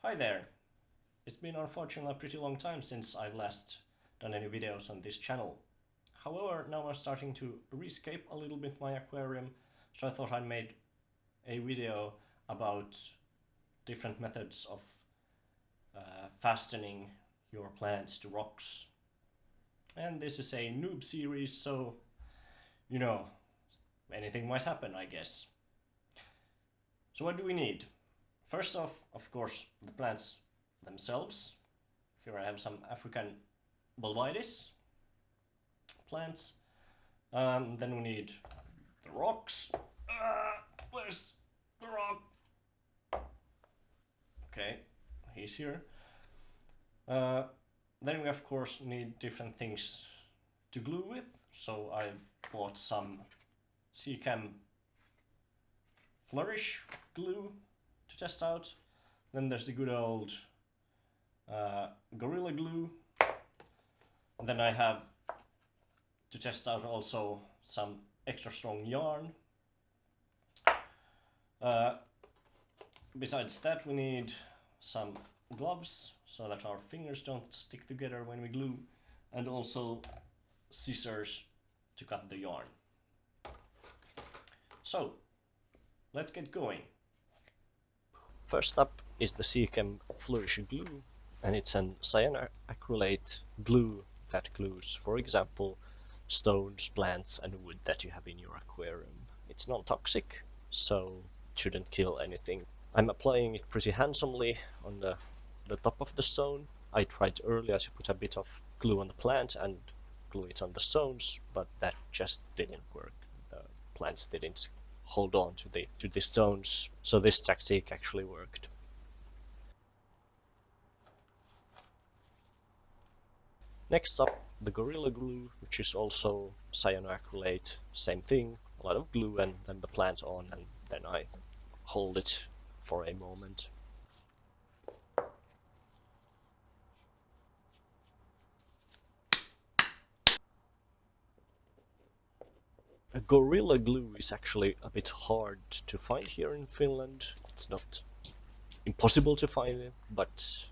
Hi there! It's been unfortunately a pretty long time since I've last done any videos on this channel. However, now I'm starting to rescape a little bit my aquarium, so I thought I'd made a video about different methods of fastening your plants to rocks. And this is a noob series, so you know, anything might happen, I guess. So what do we need? First off, of course, the plants themselves. Here I have some African Bolbitis plants. Then we need the rocks. Where's the rock? Okay, he's here. Then we of course need different things to glue with. So I've bought some Seachem Flourish glue to test out. Then there's the good old Gorilla glue. And then I have to test out also some extra strong yarn. Besides that, we need some gloves so that our fingers don't stick together when we glue, and also scissors to cut the yarn. So let's get going. First up is the Seachem Flourish glue, and it's an cyanoacrylate glue that glues, for example, stones, plants and wood that you have in your aquarium. It's non-toxic, so it shouldn't kill anything. I'm applying it pretty handsomely on the top of the stone. I tried earlier to put a bit of glue on the plant and glue it on the stones, but that just didn't work. The plants didn't hold on to the stones, so this tactic actually worked. Next up, the Gorilla glue, which is also cyanoacrylate, same thing, a lot of glue and then the plant on, and then I hold it for a moment. A Gorilla glue is actually a bit hard to find here in Finland. It's not impossible to find it, but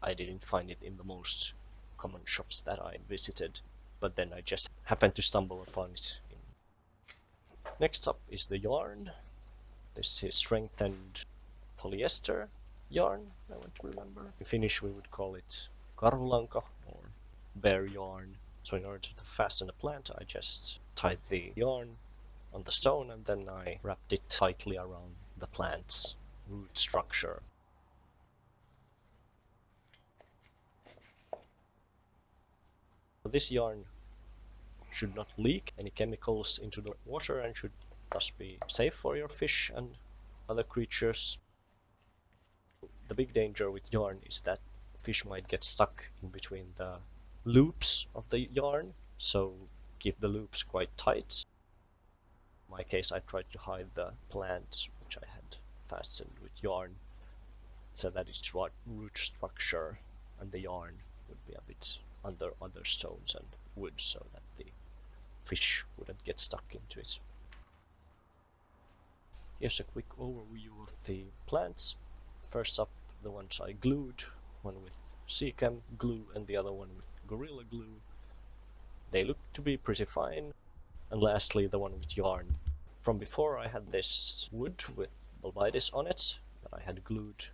I didn't find it in the most common shops that I visited, but then I just happened to stumble upon it. Next up is the yarn. This is strengthened polyester yarn, I want to remember. In Finnish we would call it karhulanka or bear yarn. So in order to fasten the plant, I just tied the yarn on the stone and then I wrapped it tightly around the plant's root structure. This yarn should not leak any chemicals into the water and should thus be safe for your fish and other creatures. The big danger with yarn is that fish might get stuck in between the loops of the yarn, so keep the loops quite tight. In my case, I tried to hide the plant which I had fastened with yarn so that its root structure and the yarn would be a bit under other stones and wood so that the fish wouldn't get stuck into it. Here's a quick overview of the plants. First up, the ones I glued, one with Seachem glue and the other one with Gorilla glue. They look to be pretty fine. And lastly, the one with yarn. From before I had this wood with Bolbitis on it that I had glued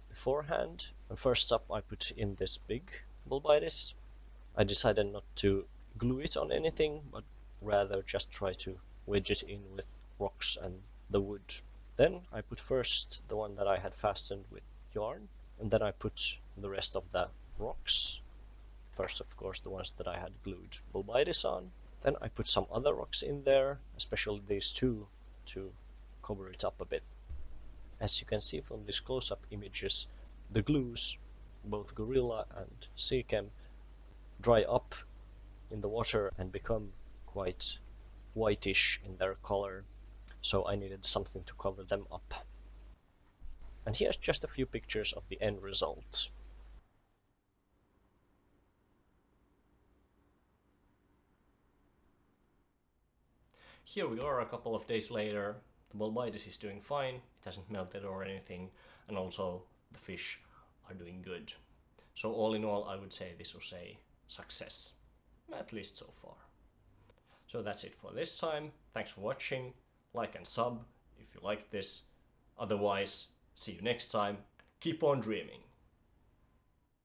beforehand. And first up I put in this big Bolbitis. I decided not to glue it on anything, but rather just try to wedge it in with rocks and the wood. Then I put first the one that I had fastened with yarn, and then I put the rest of the rocks. First, of course, the ones that I had glued Bolbitis on. Then I put some other rocks in there, especially these two, to cover it up a bit. As you can see from these close-up images, the glues, both Gorilla and Seachem, dry up in the water and become quite whitish in their color, so I needed something to cover them up. And here's just a few pictures of the end result. Here we are a couple of days later. The Bolbitis is doing fine, it hasn't melted or anything, and also the fish are doing good. So all in all, I would say this was a success, at least so far. So that's it for this time. Thanks for watching. Like and sub if you like this. Otherwise, see you next time. Keep on dreaming.